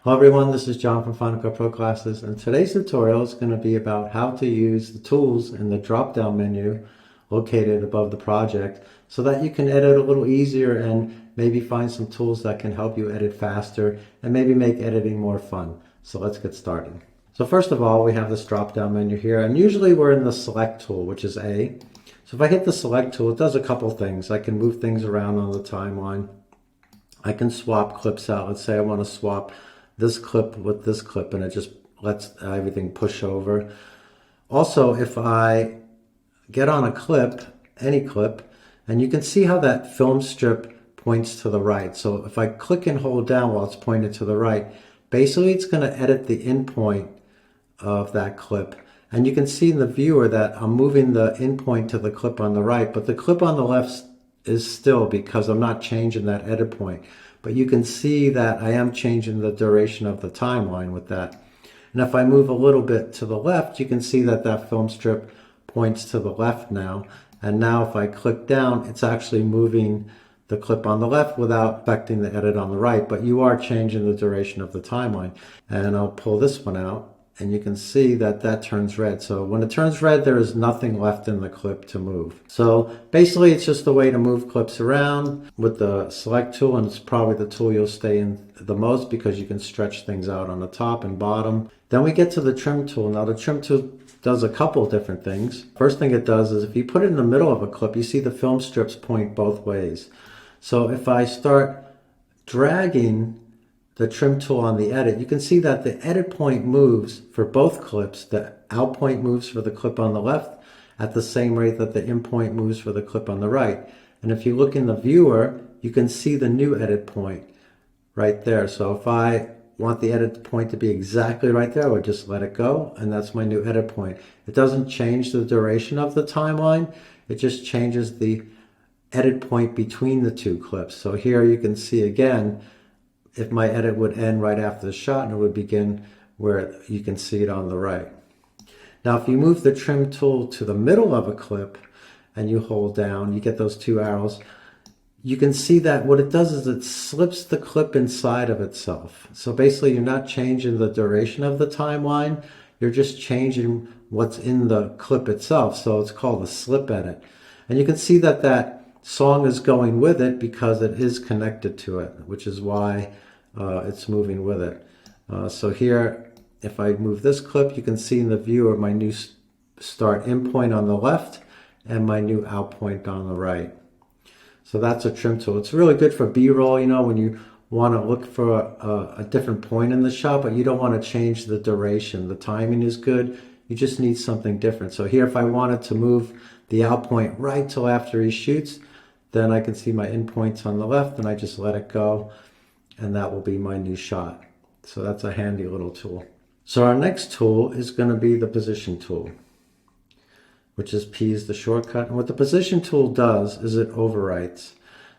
Hello everyone, this is John from Final Cut Pro Classes, and today's tutorial is going to be about how to use the tools in the drop-down menu located above the project so that you can edit a little easier and maybe find some tools that can help you edit faster and maybe make editing more fun. So let's get started. So first of all, we have this drop-down menu here, and usually we're in the Select tool, which is A. So if I hit the Select tool, it does a couple things. I can move things around on the timeline. I can swap clips out. Let's say I want to swap this clip with this clip, and it just lets everything push over. Also, if I get on a clip, any clip, and you can see how that film strip points to the right. So if I click and hold down while it's pointed to the right, basically it's going to edit the in point of that clip. And you can see in the viewer that I'm moving the in point to the clip on the right, but the clip on the left is still, because I'm not changing that edit point. But you can see that I am changing the duration of the timeline with that. And if I move a little bit to the left, you can see that that film strip points to the left now. And now if I click down, it's actually moving the clip on the left without affecting the edit on the right, but you are changing the duration of the timeline. And I'll pull this one out, and you can see that that turns red. So when it turns red, there is nothing left in the clip to move. So basically it's just a way to move clips around with the Select tool, and it's probably the tool you'll stay in the most because you can stretch things out on the top and bottom. Then we get to the Trim tool. Now the Trim tool does a couple different things. First thing it does is if you put it in the middle of a clip, you see the film strips point both ways. So if I start dragging the Trim tool on the edit, you can see that the edit point moves for both clips. The out point moves for the clip on the left at the same rate that the in point moves for the clip on the right. And if you look in the viewer, you can see the new edit point right there. So if I want the edit point to be exactly right there, I would just let it go, and that's my new edit point. It doesn't change the duration of the timeline, it just changes the edit point between the two clips. So here you can see again, if my edit would end right after the shot, and it would begin where you can see it on the right. Now if you move the Trim tool to the middle of a clip and you hold down, you get those two arrows, you can see that what it does is it slips the clip inside of itself. So basically you're not changing the duration of the timeline, you're just changing what's in the clip itself. So it's called a slip edit. And you can see that that song is going with it because it is connected to it, which is why it's moving with it. So here, if I move this clip, you can see in the viewer my new start in point on the left and my new out point on the right. So that's a Trim tool. It's really good for B-roll, you know, when you want to look for a different point in the shot, but you don't want to change the duration. The timing is good. You just need something different. So here, if I wanted to move the out point right till after he shoots, then I can see my in points on the left, and I just let it go, and that will be my new shot. So that's a handy little tool. So our next tool is going to be the Position tool, which is P is the shortcut. And what the Position tool does is it overwrites.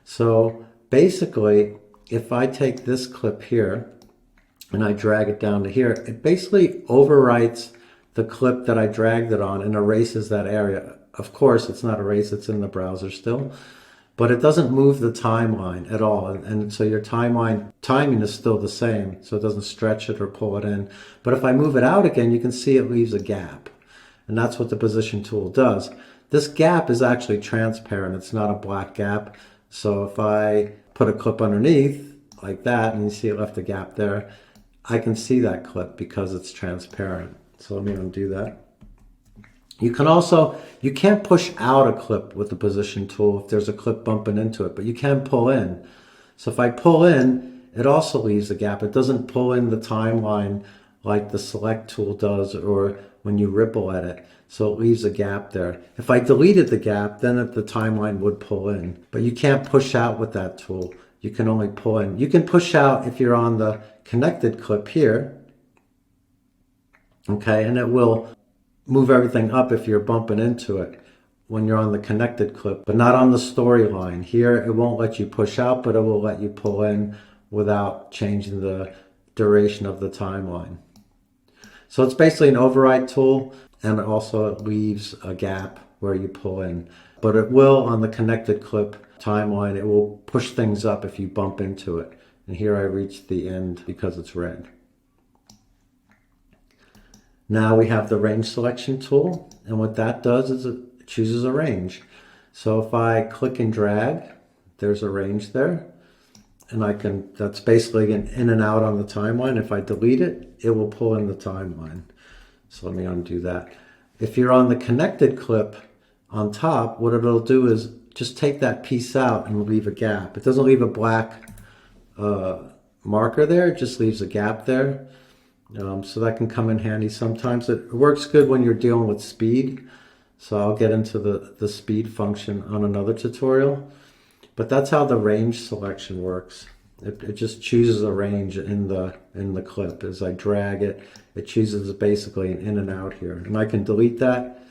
So basically, if I take this clip here and I drag it down to here, it basically overwrites the clip that I dragged it on and erases that area. Of course, it's not erased, it's in the browser still, but it doesn't move the timeline at all. And so your timing is still the same, so it doesn't stretch it or pull it in. But if I move it out again, you can see it leaves a gap. And that's what the Position tool does. This gap is actually transparent. It's not a black gap. So if I put a clip underneath like that, and you see it left a gap there, I can see that clip because it's transparent. So let me undo that. You can also, you can't push out a clip with the Position tool if there's a clip bumping into it, but you can pull in. So if I pull in, it also leaves a gap. It doesn't pull in the timeline like the Select tool does or when you ripple edit. So it leaves a gap there. If I deleted the gap, then the timeline would pull in. But you can't push out with that tool. You can only pull in. You can push out if you're on the connected clip here. Okay, and it will move everything up if you're bumping into it when you're on the connected clip, but not on the storyline. Here, it won't let you push out, but it will let you pull in without changing the duration of the timeline. So it's basically an override tool, and also it leaves a gap where you pull in. But it will, on the connected clip timeline, it will push things up if you bump into it And here I reached the end because it's red. Now we have the range selection tool, and what that does is it chooses a range. So if I click and drag, there's a range there, and that's basically an in and out on the timeline. If I delete it, it will pull in the timeline. So let me undo that. If you're on the connected clip on top, what it'll do is just take that piece out and leave a gap. It doesn't leave a black marker there, it just leaves a gap there. So that can come in handy sometimes. It works good when you're dealing with speed. So I'll get into the speed function on another tutorial. But that's how the range selection works. It just chooses a range in the clip. As I drag it, it chooses basically an in and out here. And I can delete that,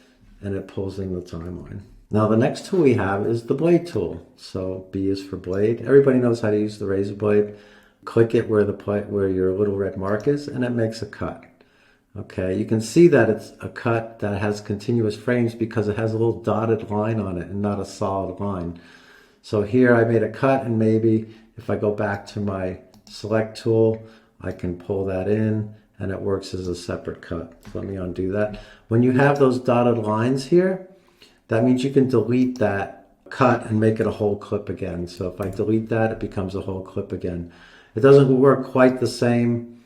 and it pulls in the timeline. Now the next tool we have is the blade tool. So B is for blade. Everybody knows how to use the razor blade. Click it where your little red mark is, and it makes a cut. Okay, you can see that it's a cut that has continuous frames because it has a little dotted line on it and not a solid line. So here I made a cut, and maybe if I go back to my select tool, I can pull that in and it works as a separate cut. So let me undo that. When you have those dotted lines here, that means you can delete that cut and make it a whole clip again. So if I delete that, it becomes a whole clip again. It doesn't work quite the same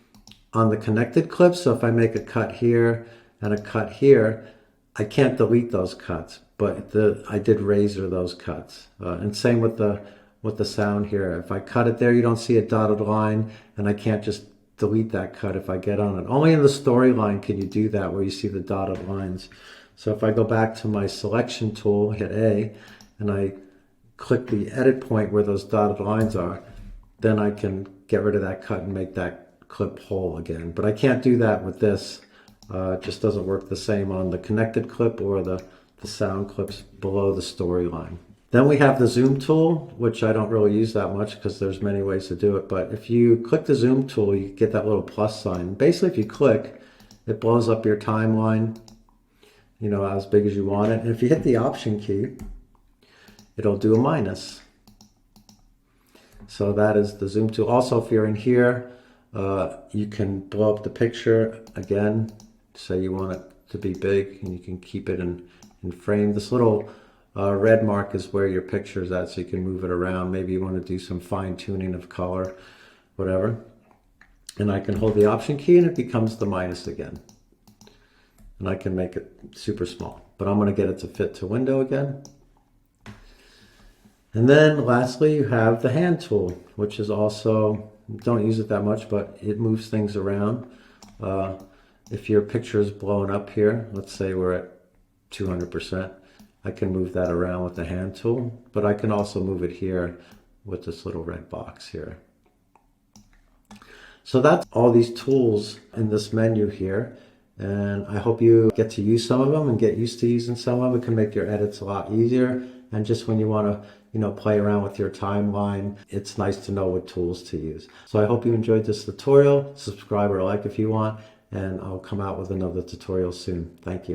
on the connected clip. So if I make a cut here and a cut here, I can't delete those cuts, but I did razor those cuts. And same with the sound here. If I cut it there, you don't see a dotted line, and I can't just delete that cut if I get on it. Only in the storyline can you do that, where you see the dotted lines. So if I go back to my selection tool, hit A, and I click the edit point where those dotted lines are, then I can get rid of that cut and make that clip whole again. But I can't do that with this. It just doesn't work the same on the connected clip or the sound clips below the storyline. Then we have the zoom tool, which I don't really use that much because there's many ways to do it. But if you click the zoom tool, you get that little plus sign. Basically, if you click, it blows up your timeline, you know, as big as you want it. And if you hit the option key, it'll do a minus. So that is the zoom tool. Also, if you're in here, you can blow up the picture again. Say you want it to be big, and you can keep it in frame. This little red mark is where your picture is at, so you can move it around. Maybe you want to do some fine tuning of color, whatever. And I can hold the option key, and it becomes the minus again. And I can make it super small, but I'm going to get it to fit to window again. And then lastly, you have the hand tool, which is also, don't use it that much, but it moves things around. If your picture is blown up here, let's say we're at 200%, I can move that around with the hand tool, but I can also move it here with this little red box here. So that's all these tools in this menu here. And I hope you get to use some of them and get used to using some of them. It can make your edits a lot easier. And just when you want to, you know, play around with your timeline, it's nice to know what tools to use. So I hope you enjoyed this tutorial. Subscribe or like if you want, and I'll come out with another tutorial soon. Thank you.